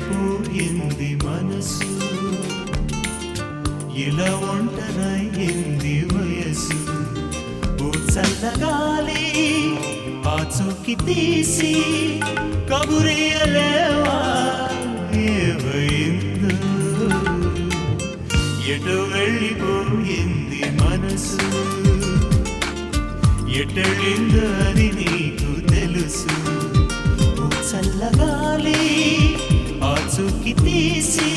వెళ్ళిపోయింది మనసు, ఇలా ఒంటరయింది వయసు. ఓ చల్లగాలి ఆచూకి తీసి కబురేయలేవా ఏమైందో, ఎటు వెళ్ళిపోయింది మనసు, ఎటెళ్ళిందో అని నీకు తెలుసు. ఓ చల్లగాలి ఆచూకి తీసి